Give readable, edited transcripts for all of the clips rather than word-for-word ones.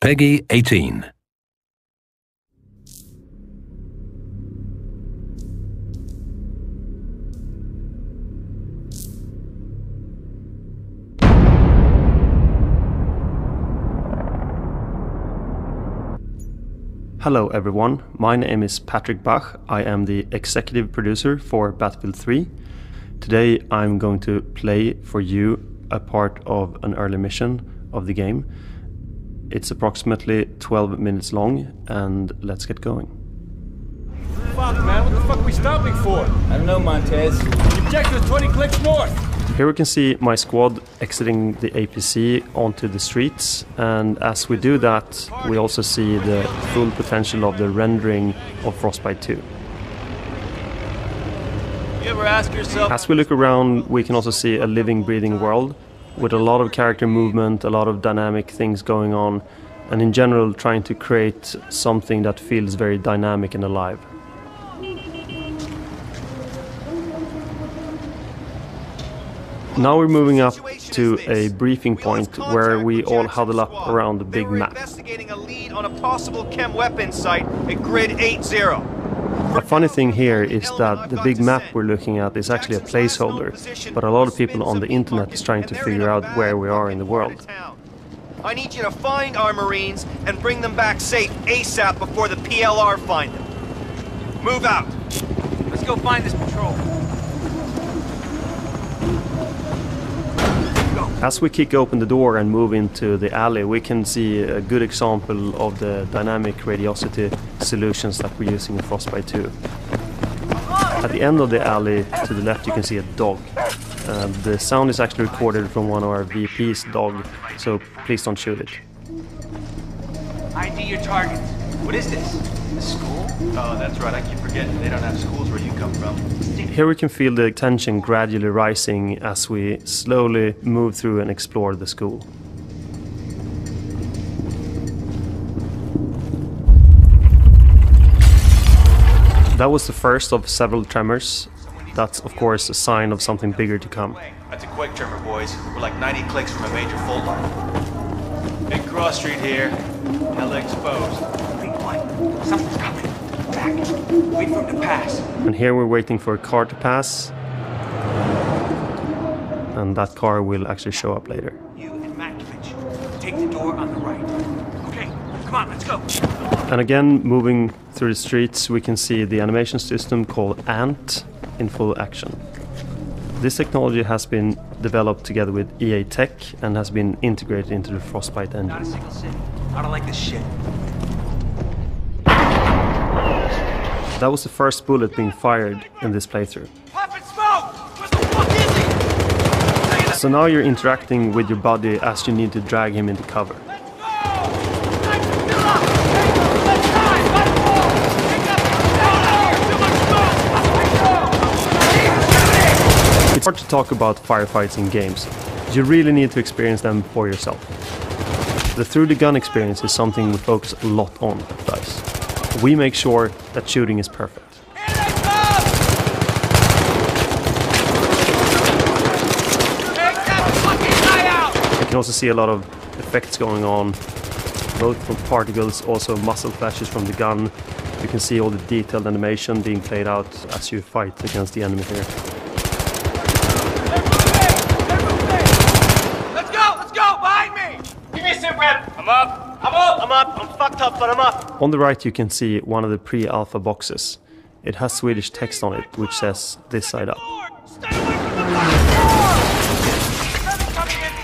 Peggy 18. Hello everyone, my name is Patrick Bach. I am the executive producer for Battlefield 3. Today I'm going to play for you a part of an early mission of the game. It's approximately 12 minutes long, and let's get going. Fuck man, what the fuck are we stopping for? I don't know, Montez. The objective is 20 clicks north. Here we can see my squad exiting the APC onto the streets, and as we do that, we also see the full potential of the rendering of Frostbite 2. You ever ask yourself? As we look around, we can also see a living, breathing world with a lot of character movement, a lot of dynamic things going on, and in general trying to create something that feels very dynamic and alive. Now we're moving up to a briefing point where we all huddle up around the big map. Investigating a lead on a possible chem weapons site at grid 80. The funny thing here is that the big map we're looking at is actually a placeholder, but a lot of people on the internet is trying to figure out where we are in the world. I need you to find our Marines and bring them back safe ASAP before the PLR find them. Move out. Let's go find this patrol. As we kick open the door and move into the alley, we can see a good example of the dynamic radiosity solutions that we're using in Frostbite 2. At the end of the alley, to the left, you can see a dog. The sound is actually recorded from one of our VP's dog, so please don't shoot it. ID your targets. What is this? A school? Oh, that's right. I keep forgetting. They don't have schools where you come from. Here we can feel the tension gradually rising as we slowly move through and explore the school. That was the first of several tremors. That's of course a sign of something bigger to come. That's a quick tremor, boys. We're like 90 clicks from a major fault line. Big cross street here. Hella exposed. Green light. Something's coming. Back. Wait for him to pass. And here we're waiting for a car to pass. And that car will actually show up later. You and Matkovich. Take the door on the right. Okay, come on, let's go. And again, moving through the streets, we can see the animation system called ANT in full action. This technology has been developed together with EA Tech and has been integrated into the Frostbite engine. Not a single city. I don't like this shit. That was the first bullet being fired in this playthrough. Poppin' smoke! Where the fuck is he? So now you're interacting with your buddy as you need to drag him into cover. It's hard to talk about firefights in games. You really need to experience them for yourself. The through the gun experience is something we focus a lot on at DICE. We make sure that shooting is perfect. You can also see a lot of effects going on, both from particles, also muzzle flashes from the gun. You can see all the detailed animation being played out as you fight against the enemy here. I'm fucked up, but I'm up. On the right you can see one of the pre-alpha boxes. It has Swedish text on it, which says "this side up."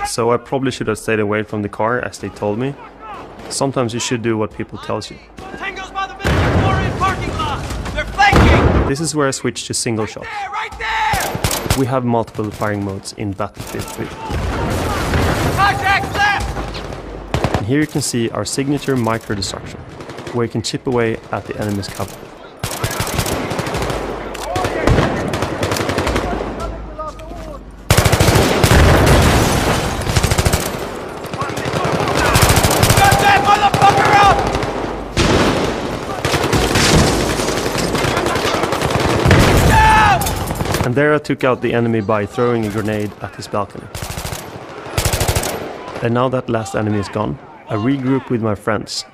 So I probably should have stayed away from the car, as they told me. Sometimes you should do what people tell you. Tango's by the Victoria parking lot. They're flanking. This is where I switch to single shot. Right there. We have multiple firing modes in Battlefield 3. Contact left. And here you can see our signature micro-destruction, where you can chip away at the enemy's cover. Got that motherfucker up. And there I took out the enemy by throwing a grenade at his balcony. And now that last enemy is gone, I regroup with my friends.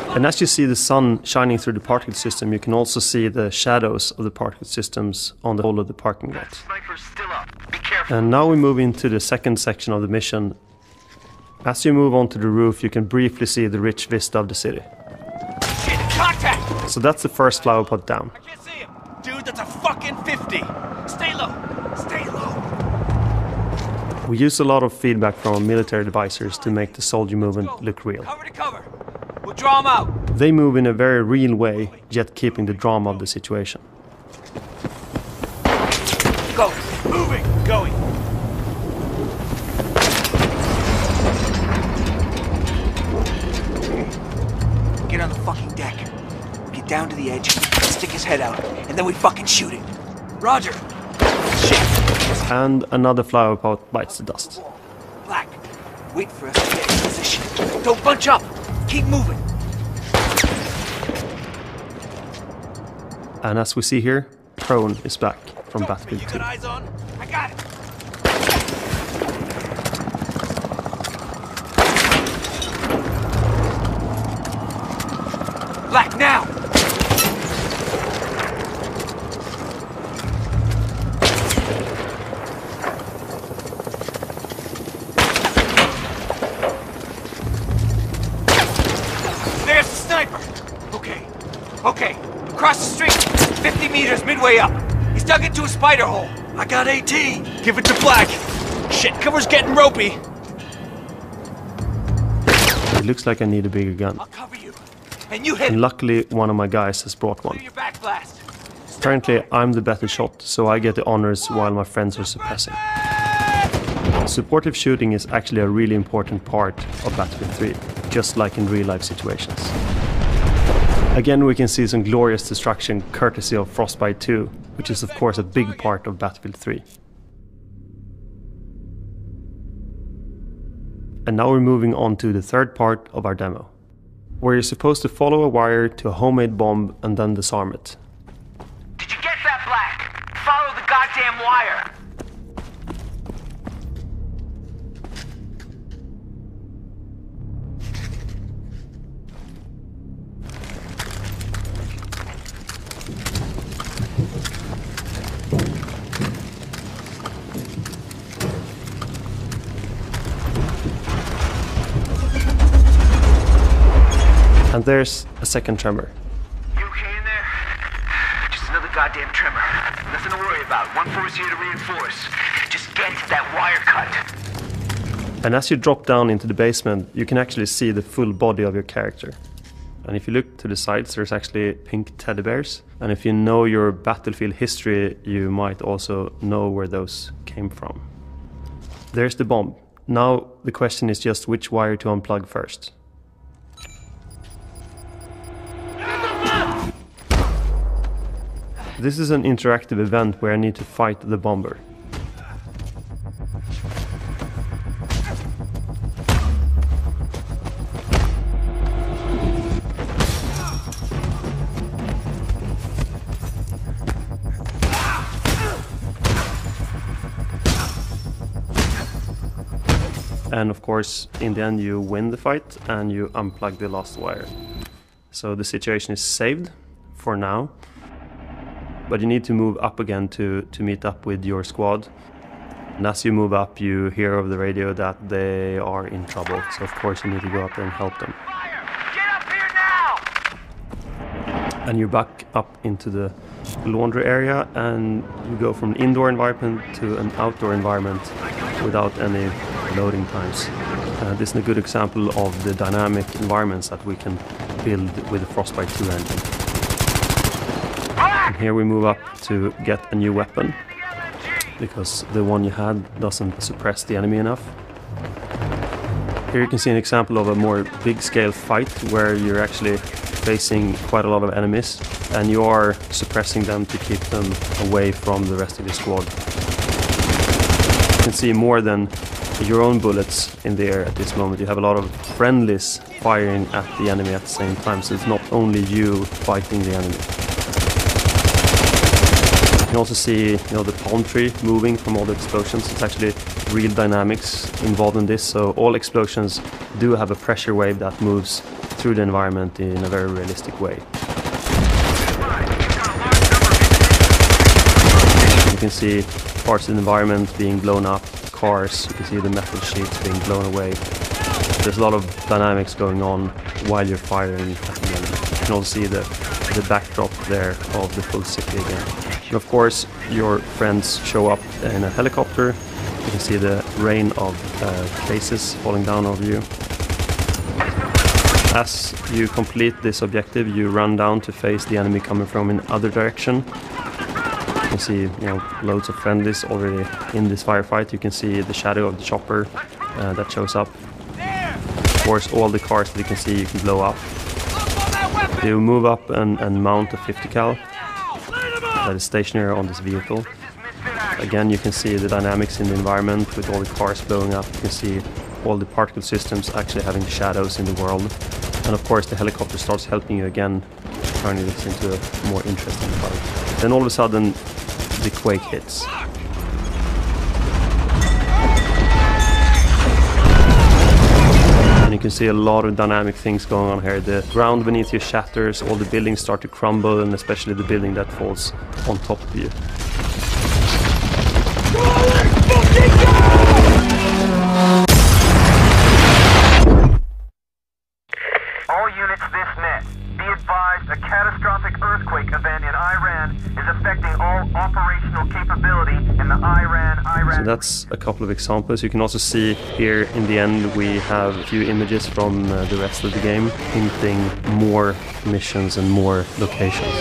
And as you see the sun shining through the particle system, you can also see the shadows of the particle systems on the whole of the parking lot. Sniper's still up. Be careful. And now we move into the second section of the mission. As you move onto the roof, you can briefly see the rich vista of the city. Shit, contact! So that's the first flower pot down. I can't see him. Dude, that's a fucking 50. Stay low. Stay low. We use a lot of feedback from military advisors to make the soldier movement look real. Cover to cover. We'll draw him out. They move in a very real way, yet keeping the drama of the situation. Go. Moving. Going. Get on the fucking deck. Get down to the edge, stick his head out, and then we fucking shoot it. Roger. Shit. And another flower pot bites the dust. Black, wait for us to get in position. Don't bunch up. Keep moving. And as we see here, Prone is back from Battlefield You 2. got eyes on? I got it. Black, now! There's the sniper! Okay. Across the street, 50 meters midway up. He's dug into a spider hole. I got AT. Give it to Black. Shit, cover's getting ropey. It looks like I need a bigger gun. I'll cover you. And you hit And luckily, one of my guys has brought Clear one. your back blast. Apparently, I'm the better shot, so I get the honors while my friends are suppressing. Supportive shooting is actually a really important part of Battlefield 3, just like in real-life situations. Again, we can see some glorious destruction courtesy of Frostbite 2, which is of course a big part of Battlefield 3. And now we're moving on to the third part of our demo, where you're supposed to follow a wire to a homemade bomb and then disarm it. Did you get that, Black? Follow the goddamn wire. And there's a second tremor. You okay in there? Just another goddamn tremor. Nothing to worry about. One force here to reinforce. Just get that wire cut. And as you drop down into the basement, you can actually see the full body of your character. And if you look to the sides, there's actually pink teddy bears. And if you know your Battlefield history, you might also know where those came from. There's the bomb. Now the question is just which wire to unplug first. This is an interactive event where I need to fight the bomber. And of course, in the end you win the fight and you unplug the last wire. So the situation is saved for now. But you need to move up again to meet up with your squad. And as you move up, you hear over the radio that they are in trouble. So of course you need to go up there and help them. Fire! Get up here now! And you're back up into the laundry area and you go from an indoor environment to an outdoor environment without any loading times. This is a good example of the dynamic environments that we can build with the Frostbite 2 engine. And here we move up to get a new weapon, because the one you had doesn't suppress the enemy enough. Here you can see an example of a more big-scale fight where you're actually facing quite a lot of enemies and you are suppressing them to keep them away from the rest of your squad. You can see more than your own bullets in the air at this moment. You have a lot of friendlies firing at the enemy at the same time, so it's not only you fighting the enemy. You can also see, the palm tree moving from all the explosions. It's actually real dynamics involved in this, so all explosions do have a pressure wave that moves through the environment in a very realistic way. You can see parts of the environment being blown up, cars, you can see the metal sheets being blown away. There's a lot of dynamics going on while you're firing at the moment. You can also see the backdrop there of the full city again. And of course, your friends show up in a helicopter. You can see the rain of cases falling down over you. As you complete this objective, you run down to face the enemy coming from in other direction. You can see, loads of friendlies already in this firefight. You can see the shadow of the chopper that shows up. Of course, all the cars that you can see, you can blow up. You move up and mount a 50 cal that is stationary on this vehicle. Again, you can see the dynamics in the environment with all the cars blowing up. You can see all the particle systems actually having shadows in the world. And of course, the helicopter starts helping you again, turning this into a more interesting fight. Then all of a sudden, the quake hits. And you can see a lot of dynamic things going on here. The ground beneath you shatters, all the buildings start to crumble, and especially the building that falls on top of you. All units this net. Be advised, a catastrophic earthquake event in Iran is affecting all operational capability in the Iran. So that's a couple of examples. You can also see here in the end we have a few images from the rest of the game, hinting more missions and more locations.